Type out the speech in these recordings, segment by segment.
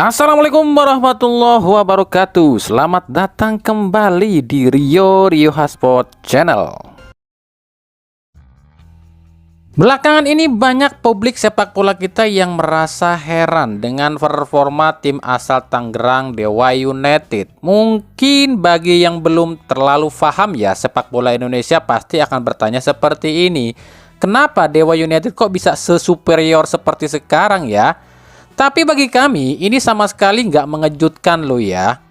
Assalamualaikum warahmatullahi wabarakatuh. Selamat datang kembali di Rio Hotspot Channel. Belakangan ini banyak publik sepak bola kita yang merasa heran dengan performa tim asal Tangerang Dewa United. Mungkin bagi yang belum terlalu paham ya sepak bola Indonesia pasti akan bertanya seperti ini. Kenapa Dewa United kok bisa sesuperior seperti sekarang ya? Tapi bagi kami ini sama sekali nggak mengejutkan loh ya.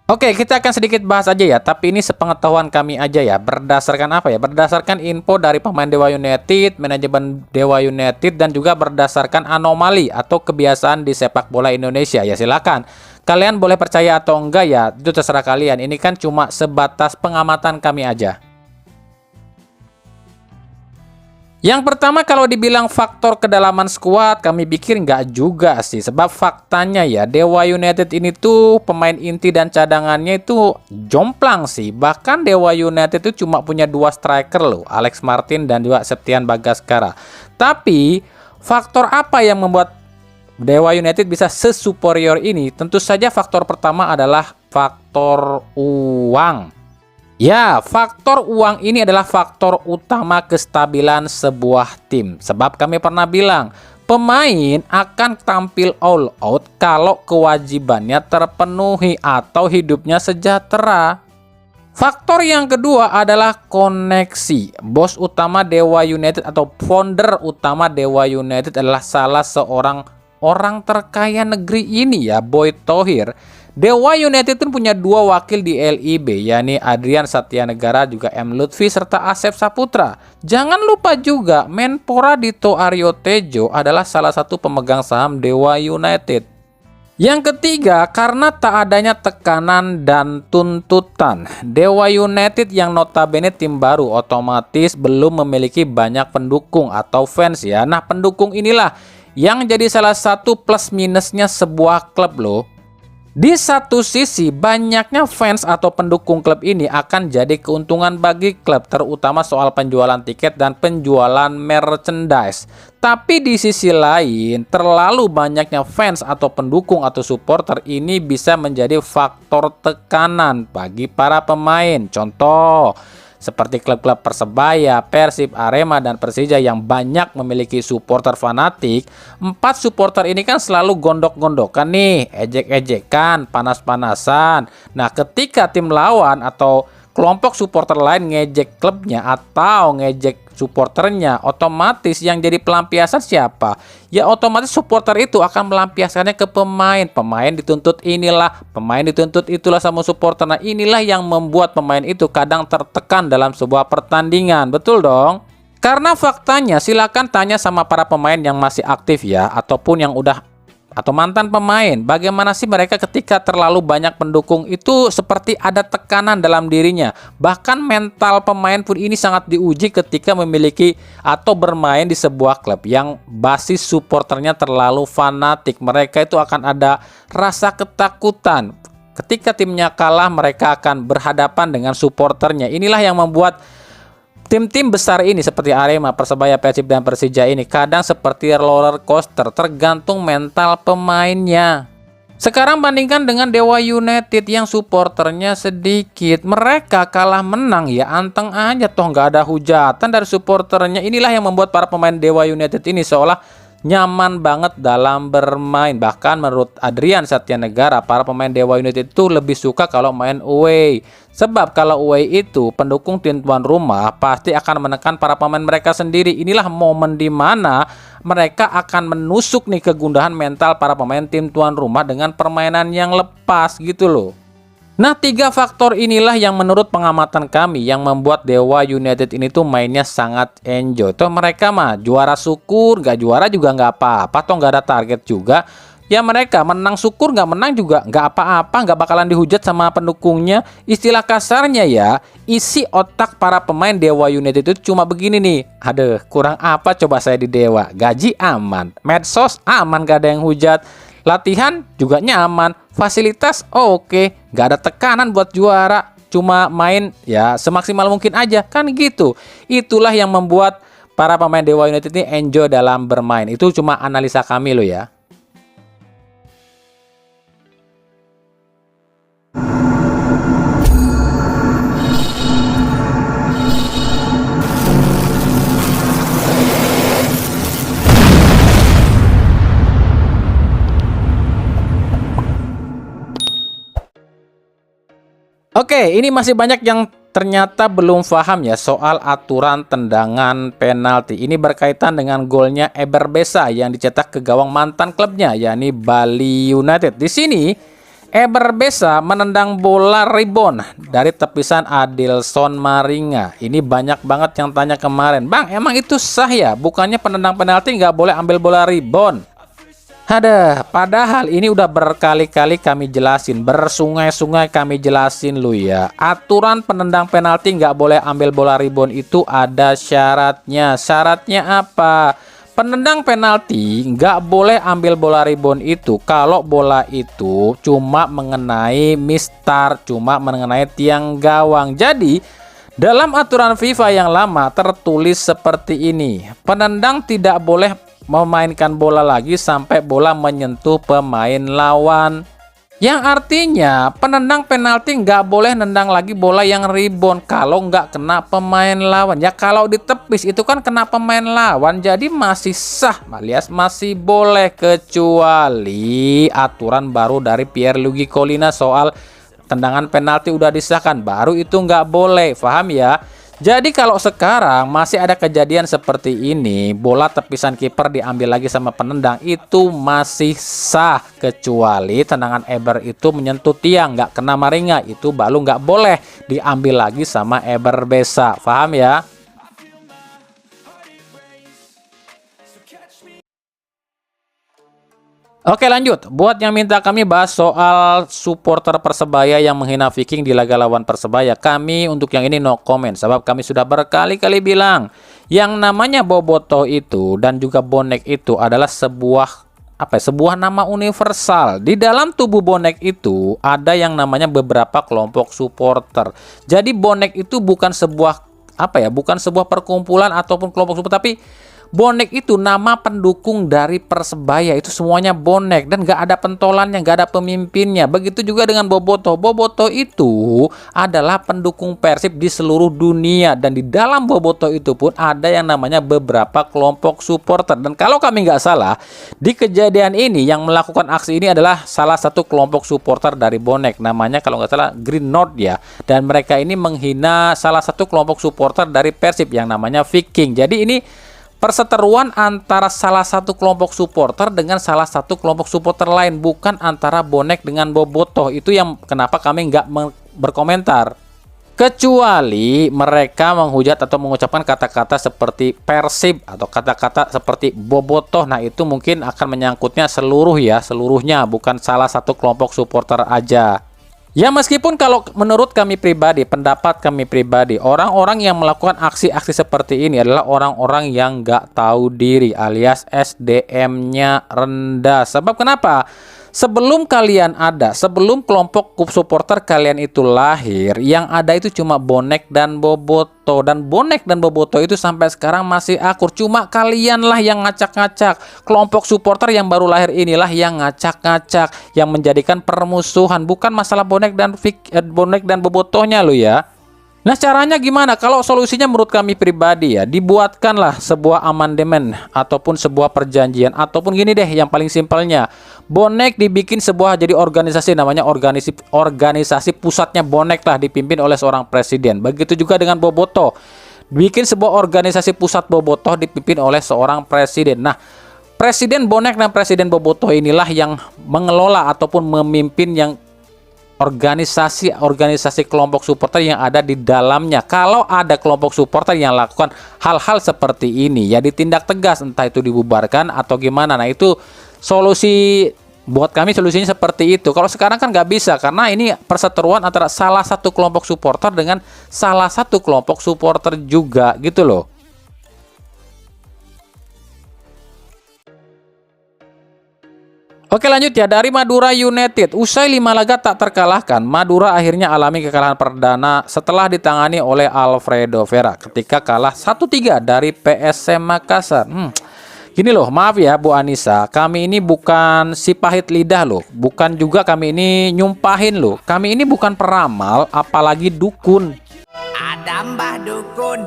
Oke, kita akan sedikit bahas aja ya, tapi ini sepengetahuan kami aja ya. Berdasarkan apa ya? Berdasarkan info dari pemain Dewa United, manajemen Dewa United, dan juga berdasarkan anomali atau kebiasaan di sepak bola Indonesia. Ya silakan, kalian boleh percaya atau enggak ya, itu terserah kalian. Ini kan cuma sebatas pengamatan kami aja. Yang pertama, kalau dibilang faktor kedalaman skuad, kami pikir nggak juga sih. Sebab faktanya ya, Dewa United ini tuh pemain inti dan cadangannya itu jomplang sih. Bahkan Dewa United itu cuma punya 2 striker loh, Alex Martin dan juga Septian Bagaskara. Tapi, faktor apa yang membuat Dewa United bisa sesuperior ini? Tentu saja faktor pertama adalah faktor uang. Ya, faktor uang ini adalah faktor utama kestabilan sebuah tim. Sebab kami pernah bilang, pemain akan tampil all out kalau kewajibannya terpenuhi atau hidupnya sejahtera. Faktor yang kedua adalah koneksi. Bos utama Dewa United atau founder utama Dewa United adalah salah seorang orang terkaya negeri ini ya, Boy Thohir. Dewa United pun punya 2 wakil di LIB, yakni Adrian Satyanegara juga M. Lutfi serta Asep Saputra. Jangan lupa juga Menpora Dito Aryo Tejo adalah salah satu pemegang saham Dewa United. Yang ketiga, karena tak adanya tekanan dan tuntutan. Dewa United yang notabene tim baru otomatis belum memiliki banyak pendukung atau fans ya. Nah, pendukung inilah yang jadi salah satu plus minusnya sebuah klub loh. Di satu sisi, banyaknya fans atau pendukung klub ini akan jadi keuntungan bagi klub, terutama soal penjualan tiket dan penjualan merchandise. Tapi di sisi lain, terlalu banyaknya fans atau pendukung atau supporter ini bisa menjadi faktor tekanan bagi para pemain. Contoh, seperti klub-klub Persebaya, Persib, Arema, dan Persija yang banyak memiliki supporter fanatik. 4 supporter ini kan selalu gondok-gondokan nih, ejek-ejekan, panas-panasan. Nah, ketika tim lawan atau kelompok supporter lain ngejek klubnya atau ngejek supporternya, otomatis yang jadi pelampiasan siapa? Ya otomatis supporter itu akan melampiaskannya ke pemain. Pemain dituntut inilah, pemain dituntut itulah sama supporter. Nah, inilah yang membuat pemain itu kadang tertekan dalam sebuah pertandingan. Betul dong? Karena faktanya, silakan tanya sama para pemain yang masih aktif ya, ataupun yang udah atau mantan pemain, bagaimana sih mereka ketika terlalu banyak pendukung itu seperti ada tekanan dalam dirinya. Bahkan mental pemain pun ini sangat diuji ketika memiliki atau bermain di sebuah klub yang basis supporternya terlalu fanatik. Mereka itu akan ada rasa ketakutan. Ketika timnya kalah, mereka akan berhadapan dengan supporternya. Inilah yang membuat tim-tim besar ini seperti Arema, Persebaya, Persib, dan Persija ini kadang seperti roller coaster, tergantung mental pemainnya. Sekarang bandingkan dengan Dewa United yang supporternya sedikit. Mereka kalah menang ya anteng aja, toh nggak ada hujatan dari supporternya. Inilah yang membuat para pemain Dewa United ini seolah nyaman banget dalam bermain. Bahkan menurut Adrian Satyanegara, para pemain Dewa United itu lebih suka kalau main away. Sebab kalau away itu pendukung tim tuan rumah pasti akan menekan para pemain mereka sendiri. Inilah momen di mana mereka akan menusuk nih kegundahan mental para pemain tim tuan rumah dengan permainan yang lepas gitu loh. Nah, 3 faktor inilah yang menurut pengamatan kami yang membuat Dewa United ini tuh mainnya sangat enjoy. Toh mereka mah juara syukur, nggak juara juga nggak apa-apa, toh nggak ada target juga. Ya mereka menang syukur, nggak menang juga nggak apa-apa, nggak bakalan dihujat sama pendukungnya. Istilah kasarnya ya, isi otak para pemain Dewa United itu cuma begini nih. Aduh, kurang apa coba saya di Dewa? Gaji aman, medsos aman, gak ada yang hujat. Latihan juga nyaman, fasilitas oke, nggak ada tekanan buat juara, cuma main ya semaksimal mungkin aja, kan gitu. Itulah yang membuat para pemain Dewa United ini enjoy dalam bermain. Itu cuma analisa kami loh ya. Oke, ini masih banyak yang ternyata belum paham ya soal aturan tendangan penalti. Ini berkaitan dengan golnya Eber Besa yang dicetak ke gawang mantan klubnya, yakni Bali United. Di sini Eber Besa menendang bola rebound dari tepisan Adilson Maringa. Ini banyak banget yang tanya kemarin, Bang, emang itu sah ya? Bukannya penendang penalti nggak boleh ambil bola rebound? Ada, padahal ini udah berkali-kali kami jelasin, bersungai-sungai kami jelasin lu ya. Aturan penendang penalti nggak boleh ambil bola rebound itu ada syaratnya. Syaratnya apa? Penendang penalti nggak boleh ambil bola rebound itu kalau bola itu cuma mengenai mistar, cuma mengenai tiang gawang. Jadi dalam aturan FIFA yang lama tertulis seperti ini, penendang tidak boleh memainkan bola lagi sampai bola menyentuh pemain lawan. Yang artinya penendang penalti nggak boleh nendang lagi bola yang rebound kalau nggak kena pemain lawan. Ya kalau ditepis itu kan kena pemain lawan, jadi masih sah alias masih boleh, kecuali aturan baru dari Pierluigi Collina soal tendangan penalti udah disahkan, baru itu nggak boleh. Paham ya? Jadi kalau sekarang masih ada kejadian seperti ini, bola tepisan kiper diambil lagi sama penendang, itu masih sah, kecuali tendangan Eber itu menyentuh tiang, nggak kena Maringa, itu baru nggak boleh diambil lagi sama Eber Besa. Paham ya? Oke, lanjut. Buat yang minta kami bahas soal supporter Persebaya yang menghina Viking di laga lawan Persebaya, kami untuk yang ini no comment. Sebab kami sudah berkali-kali bilang, yang namanya Bobotoh itu dan juga bonek itu adalah sebuah sebuah nama universal. Di dalam tubuh bonek itu ada yang namanya beberapa kelompok supporter. Jadi bonek itu bukan sebuah bukan sebuah perkumpulan ataupun kelompok supporter, tapi bonek itu nama pendukung dari Persebaya, itu semuanya bonek dan gak ada pentolannya, gak ada pemimpinnya. Begitu juga dengan Bobotoh. Bobotoh itu adalah pendukung Persib di seluruh dunia, dan di dalam Bobotoh itu pun ada yang namanya beberapa kelompok supporter. Dan kalau kami nggak salah, di kejadian ini yang melakukan aksi ini adalah salah satu kelompok supporter dari bonek, namanya kalau nggak salah Green North ya. Dan mereka ini menghina salah satu kelompok supporter dari Persib yang namanya Viking. Jadi ini perseteruan antara salah satu kelompok supporter dengan salah satu kelompok supporter lain, bukan antara bonek dengan Bobotoh. Itu yang kenapa kami nggak berkomentar. Kecuali mereka menghujat atau mengucapkan kata-kata seperti Persib atau kata-kata seperti Bobotoh. Nah itu mungkin akan menyangkutnya seluruhnya, bukan salah satu kelompok supporter aja. Ya meskipun kalau menurut kami pribadi, pendapat kami pribadi, orang-orang yang melakukan aksi-aksi seperti ini adalah orang-orang yang nggak tahu diri alias SDM-nya rendah. Sebab kenapa? Sebelum kalian ada, sebelum kelompok supporter kalian itu lahir, yang ada itu cuma bonek dan Bobotoh. Dan bonek dan Bobotoh itu sampai sekarang masih akur. Cuma kalianlah yang ngacak-ngacak. Kelompok supporter yang baru lahir inilah yang ngacak-ngacak, yang menjadikan permusuhan. Bukan masalah bonek dan Bobotohnya lo ya. Nah caranya gimana? Kalau solusinya menurut kami pribadi ya, dibuatkanlah sebuah amandemen ataupun sebuah perjanjian, ataupun gini deh yang paling simpelnya, bonek dibikin sebuah jadi organisasi, namanya organisasi pusatnya bonek lah, dipimpin oleh seorang presiden. Begitu juga dengan Bobotoh, bikin sebuah organisasi pusat Bobotoh dipimpin oleh seorang presiden. Nah presiden bonek dan presiden Bobotoh inilah yang mengelola ataupun memimpin yang organisasi kelompok supporter yang ada di dalamnya. Kalau ada kelompok supporter yang lakukan hal-hal seperti ini, ya ditindak tegas, entah itu dibubarkan atau gimana. Nah itu solusi buat kami, solusinya seperti itu. Kalau sekarang kan nggak bisa, karena ini perseteruan antara salah satu kelompok supporter dengan salah satu kelompok supporter juga gitu loh. Oke lanjut ya, dari Madura United. Usai 5 laga tak terkalahkan, Madura akhirnya alami kekalahan perdana setelah ditangani oleh Alfredo Vera ketika kalah 1-3 dari PSM Makassar. Gini loh, maaf ya Bu Anissa, kami ini bukan si pahit lidah loh, bukan juga kami ini nyumpahin loh. Kami ini bukan peramal, apalagi dukun. Ada Mbah Dukun.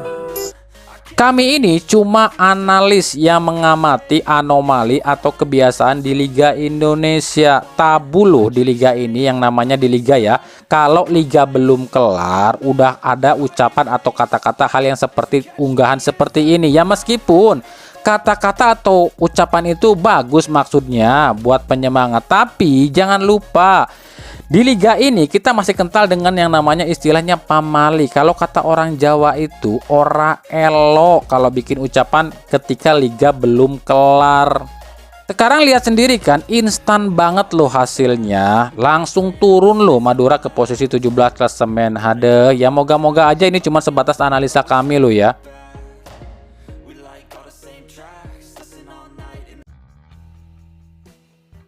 Kami ini cuma analis yang mengamati anomali atau kebiasaan di Liga Indonesia. Tabu loh di liga ini, yang namanya di liga ya. Kalau liga belum kelar, udah ada ucapan atau kata-kata hal yang seperti unggahan seperti ini. Ya meskipun kata-kata atau ucapan itu bagus maksudnya buat penyemangat, tapi jangan lupa di liga ini kita masih kental dengan yang namanya istilahnya pamali. Kalau kata orang Jawa itu ora elo kalau bikin ucapan ketika liga belum kelar. Sekarang lihat sendiri kan, instan banget loh hasilnya. Langsung turun loh Madura ke posisi 17 klasemen. Hade, ya moga-moga aja ini cuma sebatas analisa kami loh ya.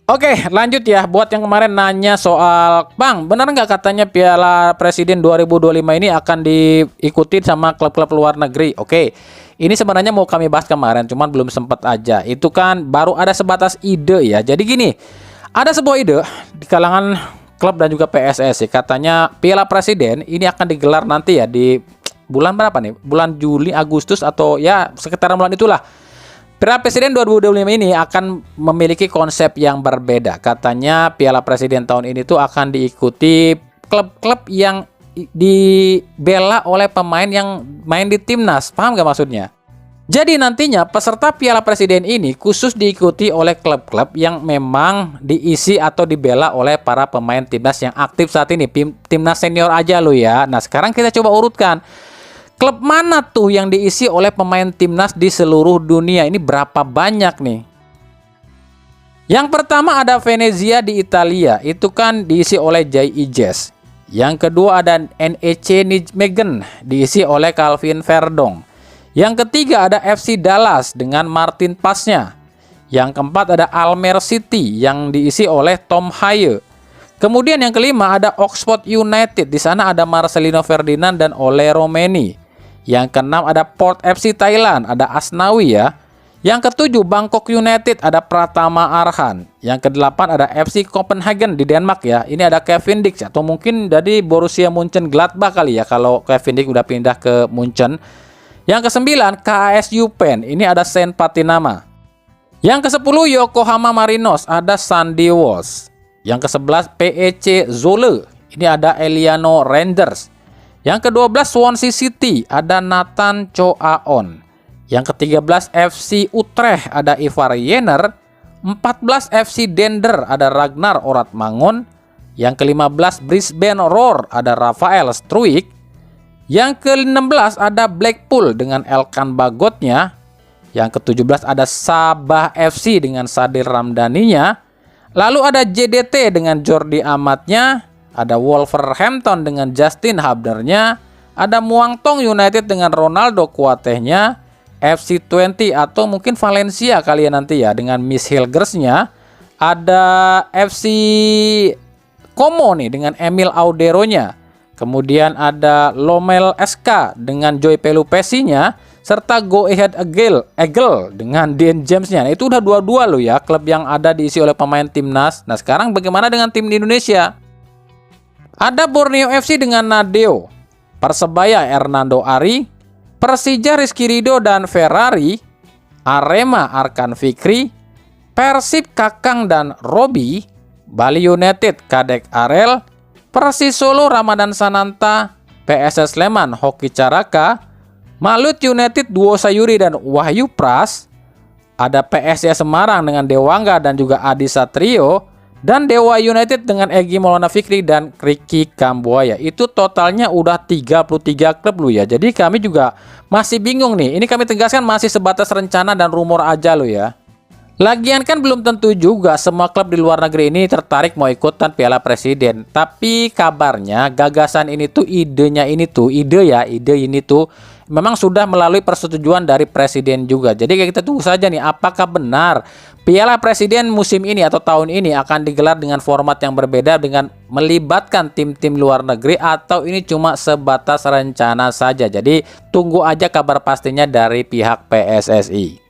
Oke, lanjut ya. Buat yang kemarin nanya soal, Bang, benar nggak katanya Piala Presiden 2025 ini akan diikuti sama klub-klub luar negeri? Oke, ini sebenarnya mau kami bahas kemarin, cuman belum sempat aja. Itu kan baru ada sebatas ide ya. Jadi gini, ada sebuah ide di kalangan klub dan juga PSSI. Katanya Piala Presiden ini akan digelar nanti ya di bulan berapa nih? Bulan Juli, Agustus, atau ya sekitaran bulan itulah. Piala Presiden 2025 ini akan memiliki konsep yang berbeda. Katanya Piala Presiden tahun ini tuh akan diikuti klub-klub yang dibela oleh pemain yang main di timnas. Paham gak maksudnya? Jadi nantinya peserta Piala Presiden ini khusus diikuti oleh klub-klub yang memang diisi atau dibela oleh para pemain timnas yang aktif saat ini. Timnas senior aja lo ya. Nah sekarang kita coba urutkan. Klub mana tuh yang diisi oleh pemain timnas di seluruh dunia? Ini berapa banyak nih? Yang pertama ada Venezia di Italia. Itu kan diisi oleh Jai Ijes. Yang kedua ada NEC Nijmegen. Diisi oleh Calvin Verdong. Yang ketiga ada FC Dallas dengan Martin Pasnya. Yang keempat ada Almer City yang diisi oleh Tom Haye. Kemudian yang kelima ada Oxford United. Di sana ada Marcelino Ferdinand dan Ole Romeni. Yang keenam ada Port FC Thailand, ada Asnawi ya. Yang ketujuh Bangkok United, ada Pratama Arhan. Yang kedelapan ada FC Copenhagen di Denmark ya. Ini ada Kevin Dix atau mungkin dari Borussia Mönchengladbach kali ya kalau Kevin Dix udah pindah ke Munchen. Yang kesembilan KSU Pen, ini ada Saint Patinama. Yang kesepuluh Yokohama Marinos, ada Sandy Walsh. Yang kesebelas PEC Zwolle, ini ada Eliano Rangers. Yang ke-12 Swansea City, ada Nathan Choaon. Yang ke-13 FC Utrecht, ada Ivar Jenner. 14 FC Dender, ada Ragnar Oratmangun. Yang ke-15 Brisbane Roar, ada Rafael Struijk. Yang ke-16 ada Blackpool dengan Elkan Bagotnya. Yang ke-17 ada Sabah FC dengan Sadil Ramdhaninya. Lalu ada JDT dengan Jordi Amatnya. Ada Wolverhampton dengan Justin Hubnernya, ada Muangthong United dengan Ronaldo Kouatehnya, FC20 atau mungkin Valencia kalian nanti ya dengan Miss Hilgersnya, ada FC Como nih dengan Emil Auderonya, kemudian ada Lomel SK dengan Joy Pelupessinya, serta Go Ahead Eagle dengan Dean Jamesnya. Nah, itu udah dua-dua loh ya klub yang ada diisi oleh pemain timnas. Nah sekarang bagaimana dengan tim di Indonesia? Ada Borneo FC dengan Nadeo, Persebaya Hernando Ari, Persija Rizky Ridho dan Ferrari, Arema Arkan Fikri, Persib Kakang dan Robi, Bali United Kadek Arel, Persis Solo Ramadan Sananta, PSS Sleman Hoki Caraka, Malut United Duo Sayuri dan Wahyu Pras, ada PSIS Semarang dengan Dewangga dan juga Adi Satrio, dan Dewa United dengan Egy Maulana Fikri dan Ricky Kambuaya. Itu totalnya udah 33 klub lu ya. Jadi kami juga masih bingung nih. Ini kami tegaskan masih sebatas rencana dan rumor aja lo ya. Lagian kan belum tentu juga semua klub di luar negeri ini tertarik mau ikutan Piala Presiden. Tapi kabarnya gagasan ini tuh ide ini tuh memang sudah melalui persetujuan dari presiden juga. Jadi kita tunggu saja nih apakah benar Piala Presiden musim ini atau tahun ini akan digelar dengan format yang berbeda dengan melibatkan tim-tim luar negeri atau ini cuma sebatas rencana saja. Jadi tunggu aja kabar pastinya dari pihak PSSI.